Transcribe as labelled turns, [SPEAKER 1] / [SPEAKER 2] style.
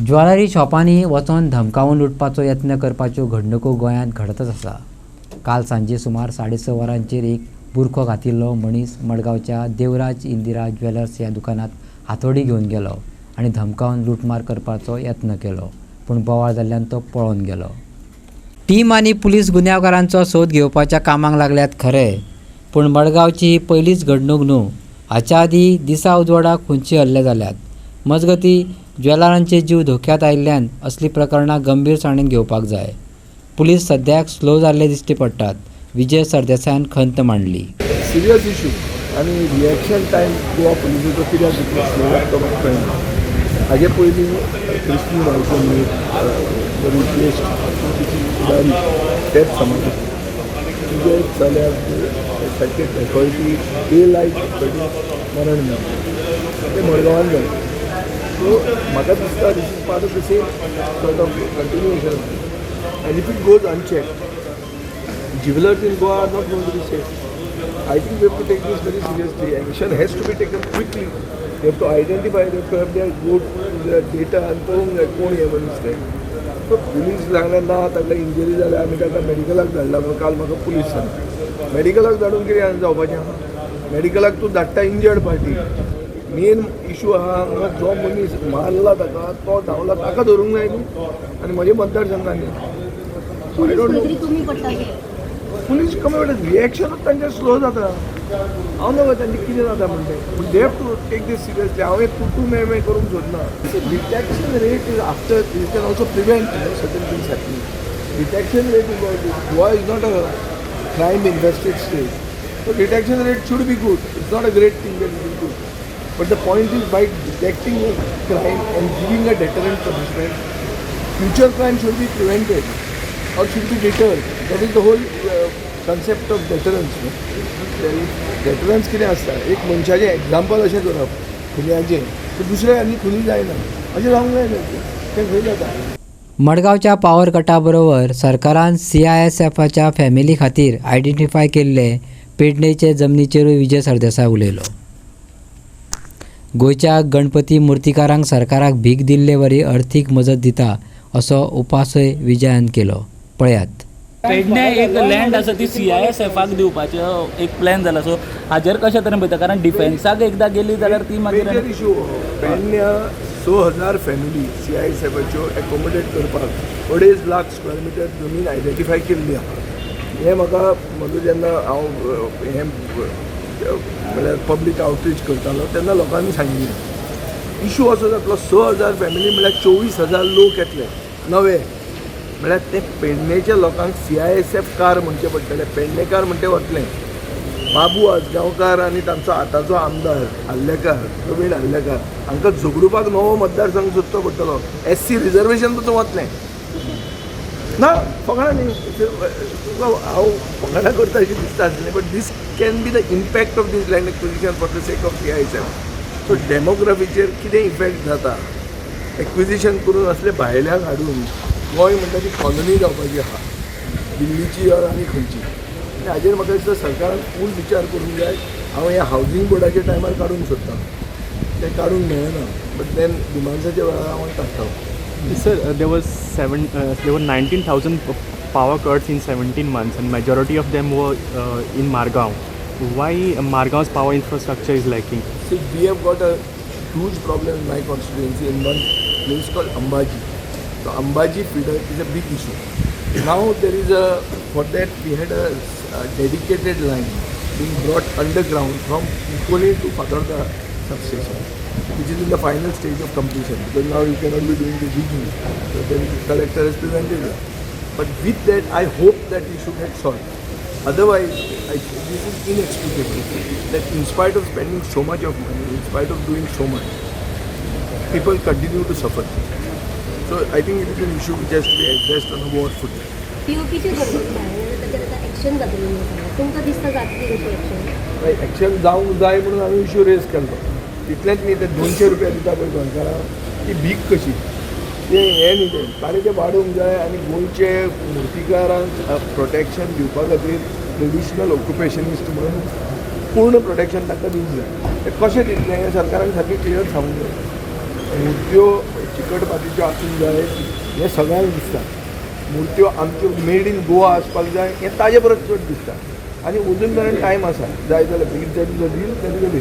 [SPEAKER 1] Jewellery शॉपांनी वचून धमकावन लुटपाचो यत्न करपाच्यो घडणुको गोंयांत घडतच आसा। काल सांजे सुमार 6:30 वरांचेर एक बुरखो घातिल्लो मनीस मडगांवच्या देवराज इंदिरा ज्वेलर्स ह्या दुकानात हातोडी घेवन गेलो आनी धमकावन लुटमार करपाचो यत्न केलो, पूण बोवाळ जाल्ल्यान तो पळोवन गेलो। टीम आनी पुलीस गुन्यांवकारांचो सोद घेवपाच्या कामाक लागल्यात खरे, पूण मडगांवची ही पयलीच घडणूक न्हू। हाच्या आदी दिसा उजवाडाक खंयचे हल्ले जाल्यात। मजगतीं ज्वेलरांचे जीव धोक्यात आयिल्ल्यान असली प्रकरणां गंभीरसाणेन घेवपाक जाय। पुलीस सद्याक स्लो जाल्ले दिश्टी पडटात। विजय सरदेसायान खंत मांडली।
[SPEAKER 2] सिरियस इशू आनी रिएक्शन टायम गोवा पुलिसेचो कित्याक तितलो स्लो लागता म्हाका कळना। हाजे पयलीं कृष्ण रावचंद बरी पेस्ट गाडी तेच समाज तुजे चल्याक सारकें फॅकल्टी डे लायट मरण मेळ्ळें तें मडगांवान जालें। सो म्हाका दिसता this is part of the same sort of continuation and if it goes unchecked jewelers in Goa are not going to be safe. I think we have to take this very seriously. Action has to be taken quickly. They have to identify, they have to have their good their data and पळोवंक जाय कोण हे मनीस ते. So police सांगलें ना ताका injury जाल्या आमी ताका मेडिकलाक धाडला म्हणून काल म्हाका पुलीस सांगलें। मेडिकलाक धाडून कितें जावपाचें आहा? मेडिकलाक तूं धाडटा इंजर्ड पार्टी। मेन इशू आहा हांगा जो मनीस मारला ताका तो धांवला ताका धरूंक जाय न्हू आनी म्हज्या मतदारसंघांनी पुलीस कमी वेळार रिएक्शनूच तांचें स्लो जाता। हांव नवं तांचें कितें जाता म्हणटे पूण they have to take this seriously. हांव एक तूं मे करूंक सोदना। Detection rate is after this can also prevent certain things happening. Detection rate is Goa is not a crime infested state, so detection rate should be good. It's not a great thing that is good, but the point is by detecting crime and giving a deterrent punishment, future crime should be prevented or should be deterred. That is the whole concept of deterrence. Deterrence कितें आसता? एक मनशाचें example अशें करप खुन्याचें तर दुसऱ्या आनी खुनी जायना अशें जावंक जायना तें खंय जाता।
[SPEAKER 1] मडगांवच्या पॉवर कटा बरोबर सरकारान CISFच्या फॅमिली खातीर आयडेंटिफाय केल्ले पेडणेचे जमनीचेरूय विजय सरदेसाय उलयलो। गोंयच्या गणपती मुर्तीकारांक सरकाराक भीक दिल्ले वरी अर्थीक मजत दिता असो उपासय विजयान केलो। पळयात।
[SPEAKER 3] पेडणे एक लँड आसा ती CISFाक दिवपाचो एक प्लॅन जाला, सो हाजेर कशे तरेन पळयता? कारण डिफेन्साक एकदां गेली जाल्यार ती मागीर
[SPEAKER 2] इशू पेडण्या 6,000 फॅमिली CISFच्यो एकोमोडेट करपाक 2.5 लाख स्क्वेअर मिटर जमीन आयडेंटिफाय केल्ली आहा। हें म्हाका म्हजो जेन्ना हांव हें म्हळ्यार पब्लीक आउटरीच करतालो तेन्ना लोकांनी सांगिल्लें इशू असो जातलो 6,000 फॅमिली म्हळ्यार 24,000 लोक येतले नवे, म्हळ्यार ते पेडणेच्या लोकांक CISF कार म्हणचे पडटले। पेडणेकार म्हणटे वतले बाबू आजगांवकार आनी तांचो आतांचो आमदार हल्लेकार प्रवीण हल्लेकार हांकां झगडुपाक नवो मतदारसंघ सोदचो पडटलो। SC रिजर्वेशन तातूंत वतलें ना फकाणां न्ही हांव फकाणां करता अशें दिसता आसलें, but this can be the impact of this land acquisition for the sake of CISF। So डेमोग्राफीचेर कितें इफेक्ट जाता? एक्विजिशन करून असले भायल्याक हाडून गोंय म्हणटा ती कॉलनी जावपाची आहा दिल्लीची आनी खंयची, आनी हाजेर म्हाका दिसता सरकारान फूल विचार करूंक जाय। हांव ह्या हावजींग बोर्डाच्या टायमार काडूंक सोदतां, तें काडूंक मेळना, बट देन डिमांड्साच्या वेळार हांव काडटा।
[SPEAKER 4] Sir, there were 19,000 power cuts in 17 months, and majority of them were in Margaon. Why Margaon's power infrastructure is lacking?
[SPEAKER 2] See, we have got a huge problem in my constituency in one place called Ambaji. So Ambaji feeder is a big issue. Now there is for that we had a dedicated line being brought underground from Pukoli to Patarda substation, which is in the final stage of completion, because now you cannot be doing the digging, so the collector has prevented it. But with that, I hope that we should get solved. Otherwise, this is inexplicable that in spite of spending so much of money, in spite of doing so much, people continue to suffer. So I think it is an issue which has to be addressed on a more footing.
[SPEAKER 5] POPची गरज आहे, त्याच्यात आता action जातली तुमकां दिसता जातली कशी action?
[SPEAKER 2] Action जावंक जाय म्हणून हांवें इश्यू रेज केलो। तितलेंच न्ही, ते 200 रुपया दिता पळय गोंयकारांक ती भीक कशी, तें हें न्ही तें ताणें तें वाडोवंक जाय आनी गोंयचे मुर्तीकारांक प्रोटेक्शन दिवपा खातीर ट्रेडिशनल ऑक्युपेशनिस्ट म्हणून पूर्ण प्रोटेक्शन तांकां दिवंक जाय। तें कशें दितलें हें सरकारान सारकें क्लियर सांगूंक जाय। मुर्त्यो चिकट मातयेच्यो आसूंक जाय हें सगळ्यांक दिसता. मुर्त्यो आमच्यो मेड इन गोवा आसपाक जाय हें ताजे परस चड दिसता. आनी अजून मेरेन टायम आसा, जाय जाल्यार बेगीन तें डील